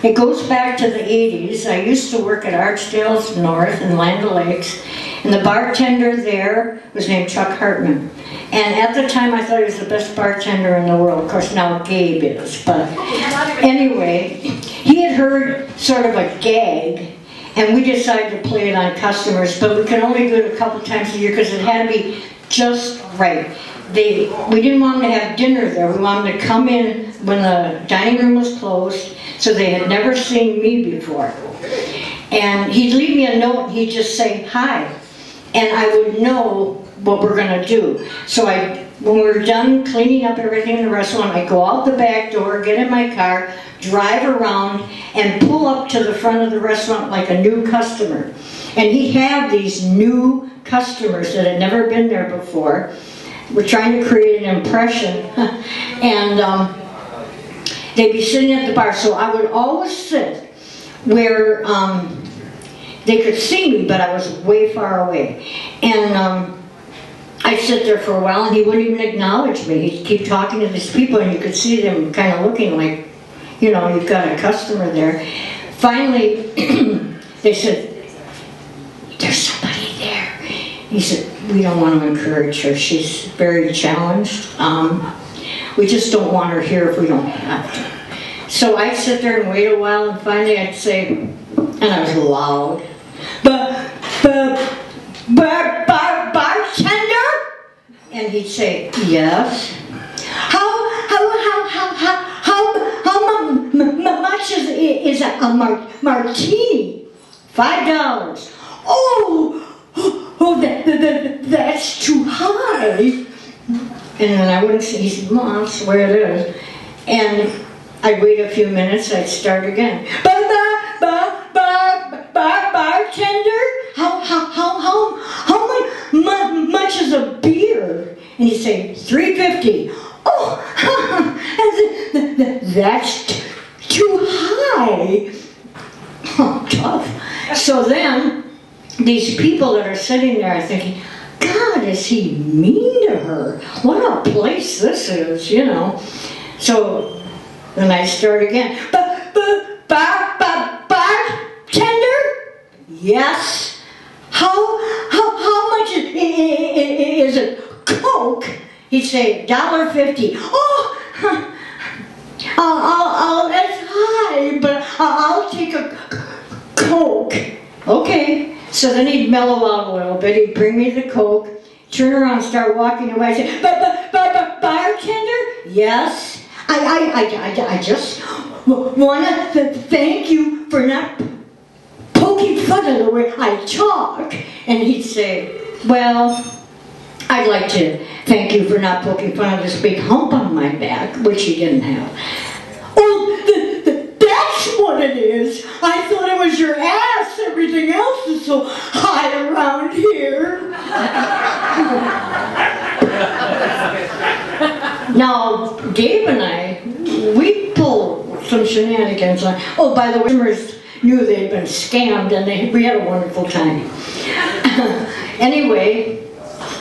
It goes back to the 80s. I used to work at Archdale's North in Land O'Lakes, and the bartender there was named Chuck Hartman. And at the time I thought he was the best bartender in the world. Of course now Gabe is, but anyway, he had heard sort of a gag, and we decided to play it on customers, but we could only do it a couple times a year because it had to be just right. We didn't want them to have dinner there. We wanted them to come in when the dining room was closed, so they had never seen me before. And he'd leave me a note and he'd just say, hi. And I would know what we're going to do. So when we were done cleaning up everything in the restaurant, I'd go out the back door, get in my car, drive around, and pull up to the front of the restaurant like a new customer. And he'd have these new customers that had never been there before. We're trying to create an impression. And they'd be sitting at the bar. So I would always sit where they could see me, but I was way far away. And I'd sit there for a while, and he wouldn't even acknowledge me. He'd keep talking to these people, and you could see them kind of looking like, you know, you've got a customer there. Finally, they said, there's somebody there. He said, we don't want to encourage her. She's very challenged. We just don't want her here if we don't have to. So I'd sit there and wait a while, and finally I'd say, and I was loud, bartender? And he'd say, yes. How much is a martini? $5. Oh, that's too high. And then I wouldn't say, he said, well, that's the way it is. And I'd wait a few minutes, I'd start again. Bartender? How much is a beer? And he'd say, $3.50. Oh, that's too high. Oh, tough. So then, these people that are sitting there are thinking, God, is he mean to her? What a place this is, you know. So then I start again. Bartender? Yes. How much is it? Coke? He'd say $1.50. Oh, that's high, but I'll take a Coke. Okay. So then he'd mellow out a little bit. He'd bring me the Coke, turn around, start walking away. I'd say, bartender? Yes. I just want to thank you for not poking fun of the way I talk. And he'd say, well, I'd like to thank you for not poking fun of this big hump on my back, which he didn't have. Oh, that's what it is. I thought it was your ass. Everything else is so high around here. Now, Gabe and I, we pulled some shenanigans on. Oh, by the way, customers knew they'd been scammed, and we had a wonderful time. Anyway,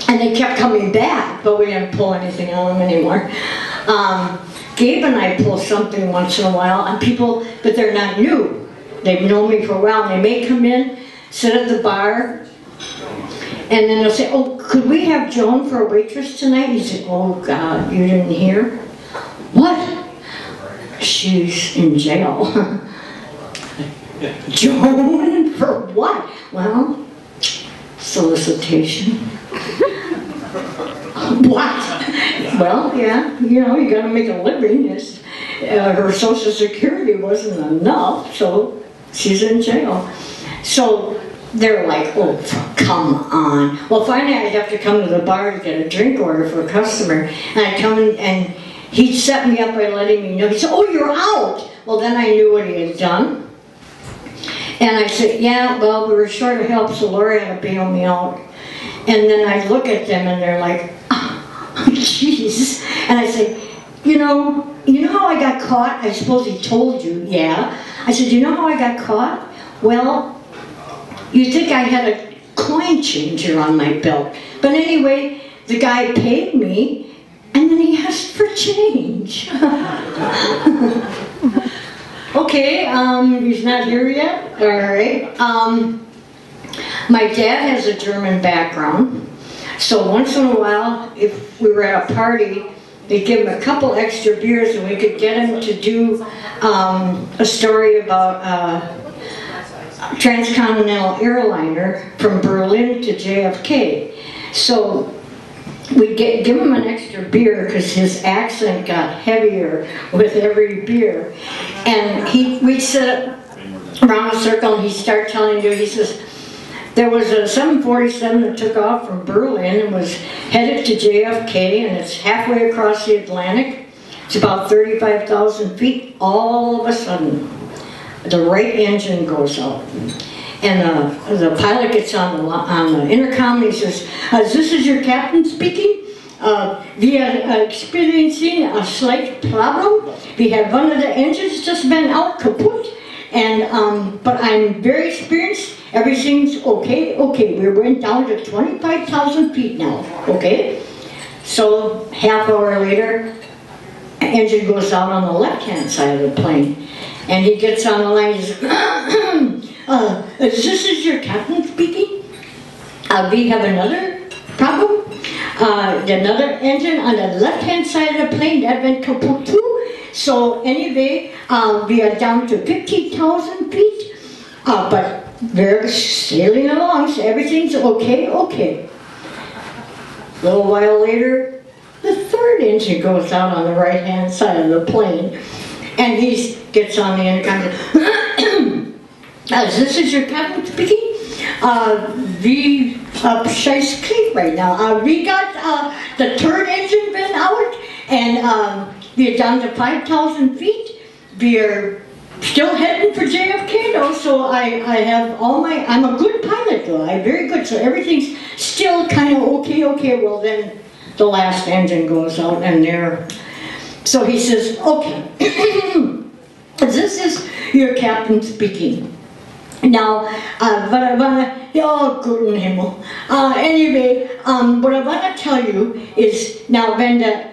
and they kept coming back, but we didn't pull anything on them anymore. Gabe and I pull something once in a while on people, but they're not new. They've known me for a while, and they may come in, sit at the bar, and then they'll say, oh, could we have Joan for a waitress tonight? He said, oh God, you didn't hear? What? She's in jail. Joan? For what? Well, solicitation. What? Well, yeah, you know, you gotta make a living. Her Social Security wasn't enough, so she's in jail. So they're like, oh, come on. Well, finally I'd have to come to the bar to get a drink order for a customer, and I'd come in, and he'd set me up by letting me know. He said, oh, you're out. Well, then I knew what he had done. And I said, yeah, well, we were short of help, so Lori had to bail me out. And then I'd look at them, and they're like, oh, jeez. And I said, you know how I got caught? I suppose he told you. Yeah. I said, you know how I got caught? Well, you think I had a coin changer on my belt. But anyway, the guy paid me, and then he asked for change. Okay. Okay, he's not here yet. All right. My dad has a German background, so once in a while, if we were at a party, they'd give him a couple extra beers and we could get him to do a story about a transcontinental airliner from Berlin to JFK. So we'd give him an extra beer because his accent got heavier with every beer. And we'd sit around a circle and he'd start telling you, he says, there was a 747 that took off from Berlin and was headed to JFK, and it's halfway across the Atlantic. It's about 35,000 feet. All of a sudden, the right engine goes out. And the pilot gets on the intercom and he says, this is your captain speaking. We are experiencing a slight problem. We have one of the engines just been out kaput. And, but I'm very experienced. Everything's okay. Okay, we went down to 25,000 feet now. Okay? So, half hour later, engine goes out on the left-hand side of the plane. And he gets on the line and says, this is your captain speaking. We have another problem. Another engine on the left-hand side of the plane that went kaput too. So anyway, we are down to 50,000 feet, but we're sailing along, so everything's okay, okay. A little while later, the third engine goes out on the right-hand side of the plane, and he gets on the intercom and says, this is your captain speaking? We scheiß Krieg right now. We got the third engine been out, and we are down to 5,000 feet. We are still heading for JFK though, so I have all my, I'm a good pilot though, I'm very good, so everything's still kind of okay. Well then, the last engine goes out and there. So he says, okay, this is your captain speaking. Now, what I want to, oh, guten Himmel. Anyway, what I want to tell you is, now when the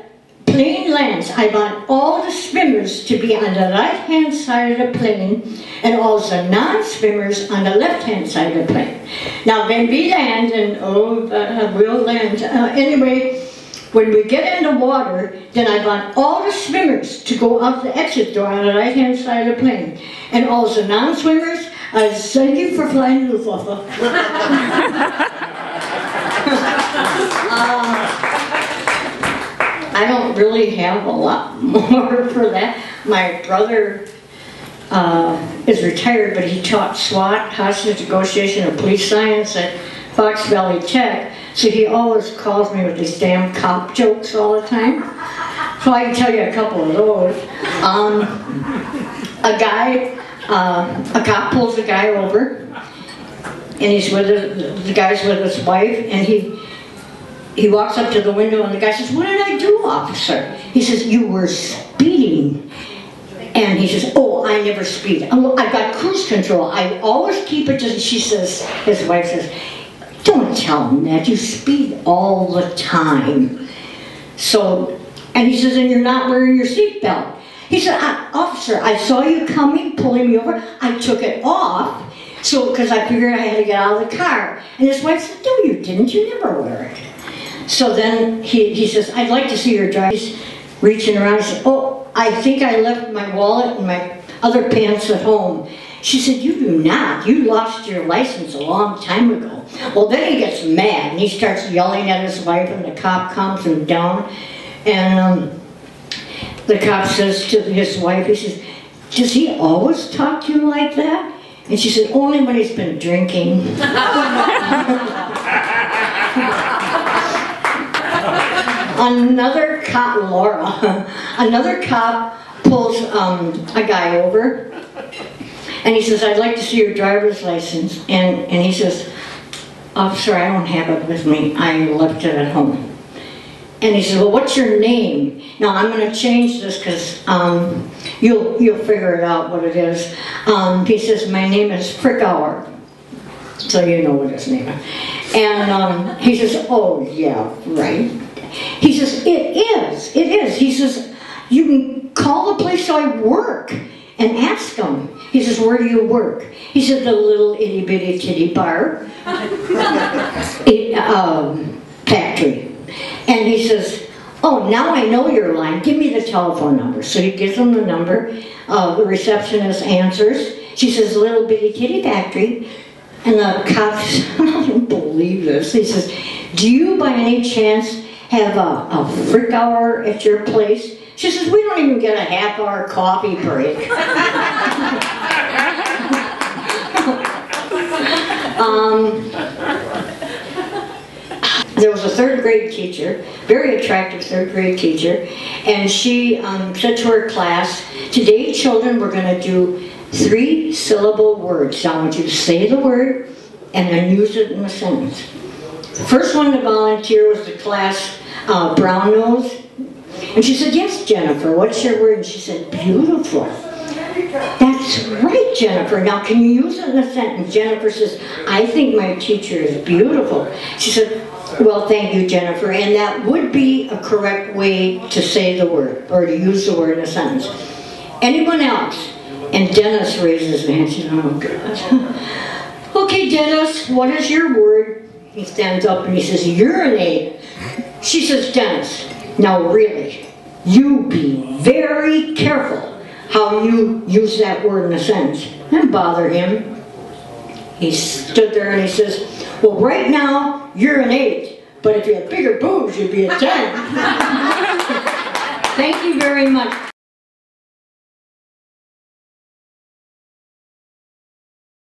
plane lands, I want all the swimmers to be on the right-hand side of the plane and all the non-swimmers on the left-hand side of the plane. Now, when we land, and we'll land, anyway, when we get in the water, then I want all the swimmers to go out the exit door on the right-hand side of the plane. And all the non-swimmers, thank you for flying Luftwaffe. I don't really have a lot more for that. My brother is retired, but he taught SWAT, hostage negotiation, and police science at Fox Valley Tech. So he always calls me with these damn cop jokes all the time. So I can tell you a couple of those. A cop pulls a guy over, and he's with the guy's with his wife, and he walks up to the window, and the guy says, "What did I do, officer?" He says, "You were speeding." And he says, "Oh, I never speed. I've got cruise control. I always keep it to," she says, his wife says, "Don't tell him that. You speed all the time." So, and he says, "And you're not wearing your seatbelt." He said, "Officer, I saw you coming, pulling me over. I took it off, so because I figured I had to get out of the car." And his wife said, "No, you didn't. You never wear it." So then he says, "I'd like to see your driver." He's reaching around. He said, "Oh, I think I left my wallet and my other pants at home." She said, "You do not. You lost your license a long time ago." Well, then he gets mad and he starts yelling at his wife, and the cop calms him down. And the cop says to his wife, he says, "Does he always talk to you like that?" And she said, "Only when he's been drinking." Another cop, Laura, another cop pulls a guy over, and he says, "I'd like to see your driver's license." And he says, "Officer, I don't have it with me. I left it at home." And he says, "Well, what's your name?" Now, I'm going to change this because you'll figure it out what it is. He says, "My name is Frickauer." So you know what his name is. And he says, "Oh, yeah, right." He says, It is. He says, "You can call the place I work." and asked him. He says, where do you work? He said, the little itty bitty titty bar factory. And he says, oh, now I know your line. Give me the telephone number. So he gives him the number. The receptionist answers. She says, little bitty titty factory. And the cop says, I don't believe this. He says, do you by any chance have a freak hour at your place? She says, we don't even get a half-hour coffee break. There was a third grade teacher, very attractive third grade teacher, and she said to her class, today children, we're going to do 3-syllable words. So I want you to say the word and then use it in a sentence. The first one to volunteer was the class Brown Nose. And she said, yes, Jennifer, what's your word? And she said, beautiful. That's right, Jennifer. Now, can you use it in a sentence? Jennifer says, I think my teacher is beautiful. She said, well, thank you, Jennifer. And that would be a correct way to say the word, or to use the word in a sentence. Anyone else? And Dennis raises his hand. She says, oh, God. Okay, Dennis, what is your word? He stands up and he says, urinate. She says, Dennis, now really, you be very careful how you use that word in a sentence. Didn't bother him. He stood there and he says, well, right now, you're an 8, but if you had bigger boobs, you'd be a 10. Thank you very much.